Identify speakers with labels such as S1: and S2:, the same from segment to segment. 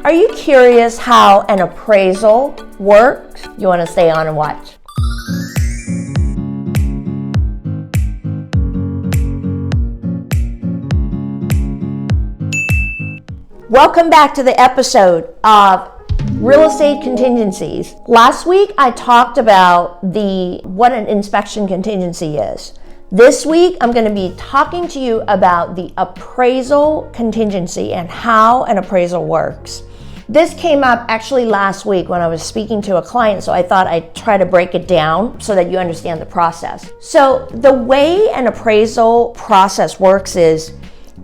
S1: Are you curious how an appraisal works? You want to stay on and watch. Welcome back to the episode of Real Estate Contingencies. Last week I talked about what an inspection contingency is. This week I'm going to be talking to you about the appraisal contingency and how an appraisal works. This came up actually last week when I was speaking to a client, so I thought I'd try to break it down so that you understand the process. So the way an appraisal process works is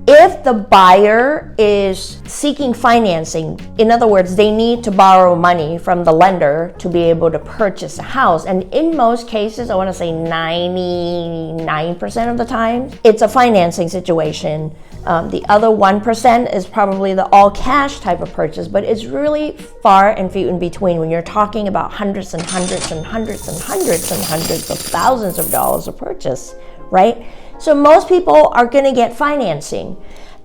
S1: if the buyer is seeking financing, in other words, they need to borrow money from the lender to be able to purchase a house. And in most cases, I want to say 99% of the time, it's a financing situation. The other 1% is probably the all cash type of purchase, but it's really far and few in between when you're talking about hundreds and hundreds and hundreds and hundreds and hundreds of thousands of dollars of purchase, right? So most people are going to get financing.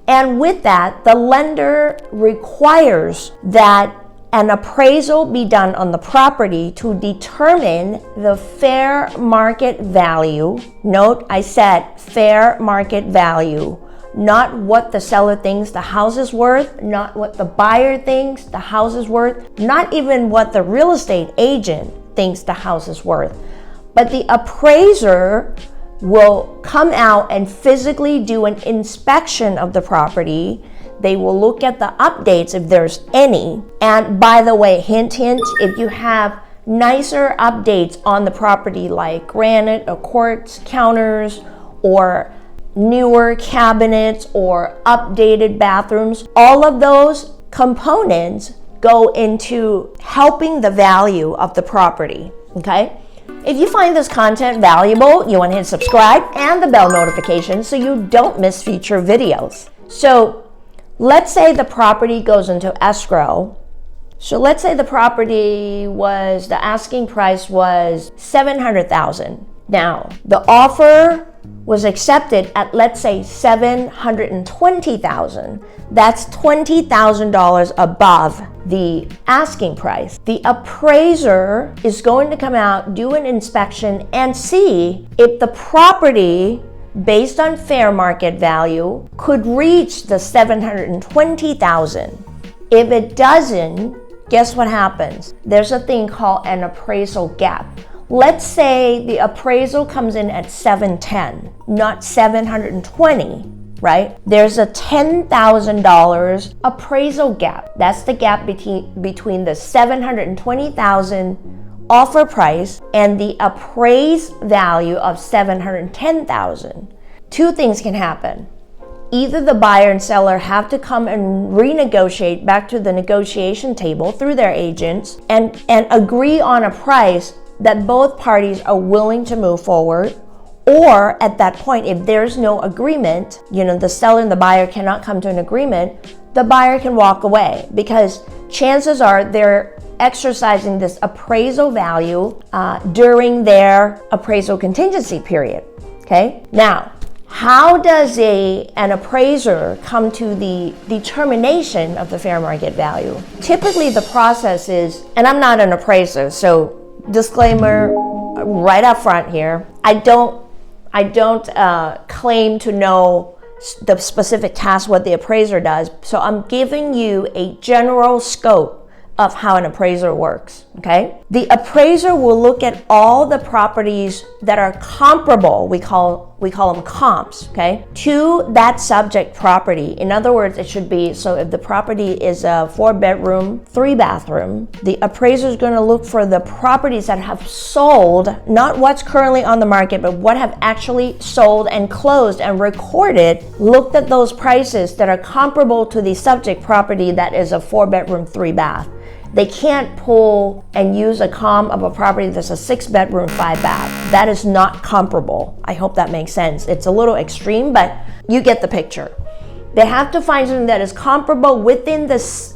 S1: And with that, the lender requires that an appraisal be done on the property to determine the fair market value. Note, I said fair market value, not what the seller thinks the house is worth, not what the buyer thinks the house is worth, not even what the real estate agent thinks the house is worth. But the appraiser will come out and physically do an inspection of the property. They will look at the updates if there's any. And by the way, hint, hint, if you have nicer updates on the property like granite or quartz counters or newer cabinets or updated bathrooms, all of those components go into helping the value of the property, okay? If you find this content valuable, you want to hit subscribe and the bell notification so you don't miss future videos. So let's say the property goes into escrow. So let's say the asking price was $700,000. Now, the offer was accepted at, let's say, $720,000. That's $20,000 above the asking price. The appraiser is going to come out, do an inspection, and see if the property, based on fair market value, could reach the $720,000. If it doesn't, guess what happens? There's a thing called an appraisal gap. Let's say the appraisal comes in at $710, not $720, right? There's a $10,000 appraisal gap. That's the gap between the $720,000 offer price and the appraised value of $710,000. Two things can happen. Either the buyer and seller have to come and renegotiate back to the negotiation table through their agents and agree on a price that both parties are willing to move forward, or at that point, if there's no agreement, the seller and the buyer cannot come to an agreement, the buyer can walk away because chances are they're exercising this appraisal value during their appraisal contingency period, okay? Now, how does an appraiser come to the determination of the fair market value? Typically, the process is, and I'm not an appraiser, so disclaimer right up front here, I don't claim to know the specific task what the appraiser does, so I'm giving you a general scope of how an appraiser works, okay? The appraiser will look at all the properties that are comparable, we call them comps, okay, to that subject property. In other words, it should be, so if the property is a 4-bedroom, 3-bathroom, the appraiser is going to look for the properties that have sold, not what's currently on the market, but what have actually sold and closed and recorded, looked at those prices that are comparable to the subject property that is a 4-bedroom, 3-bath. They can't pull and use a comp of a property that's a 6-bedroom, 5-bath. That is not comparable. I hope that makes sense. It's a little extreme, but you get the picture. They have to find something that is comparable within this,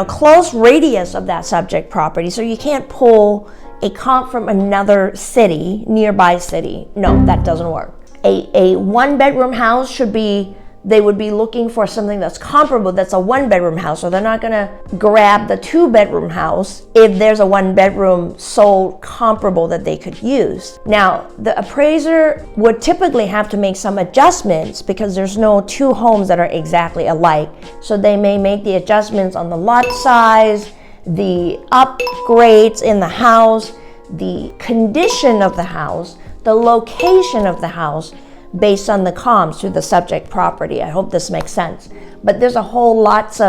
S1: close radius of that subject property. So you can't pull a comp from another city, nearby city. No, that doesn't work. A 1-bedroom house should be they would be looking for something that's comparable, that's a one-bedroom house. So they're not gonna grab the two-bedroom house if there's a one-bedroom sold comparable that they could use. Now, the appraiser would typically have to make some adjustments because there's no two homes that are exactly alike. So they may make the adjustments on the lot size, the upgrades in the house, the condition of the house, the location of the house, based on the comps to the subject property. I hope this makes sense. But there are lots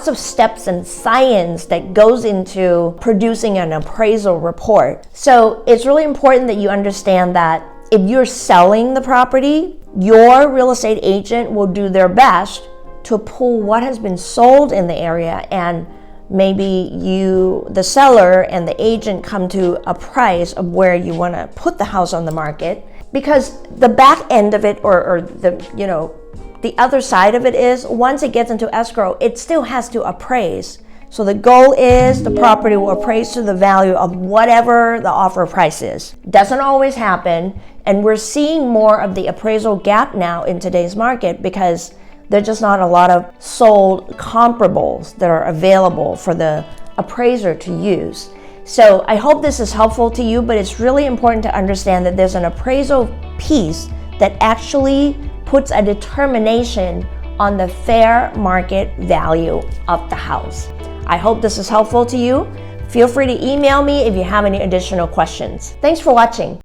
S1: of steps and science that goes into producing an appraisal report. So it's really important that you understand that if you're selling the property, your real estate agent will do their best to pull what has been sold in the area, and maybe you, the seller, and the agent come to a price of where you want to put the house on the market. Because the back end of it, or the other side of it is, once it gets into escrow, it still has to appraise. So the goal is the property will appraise to the value of whatever the offer price is. Doesn't always happen, and we're seeing more of the appraisal gap now in today's market because there's just not a lot of sold comparables that are available for the appraiser to use. So I hope this is helpful to you, but it's really important to understand that there's an appraisal piece that actually puts a determination on the fair market value of the house. I hope this is helpful to you. Feel free to email me if you have any additional questions. Thanks for watching.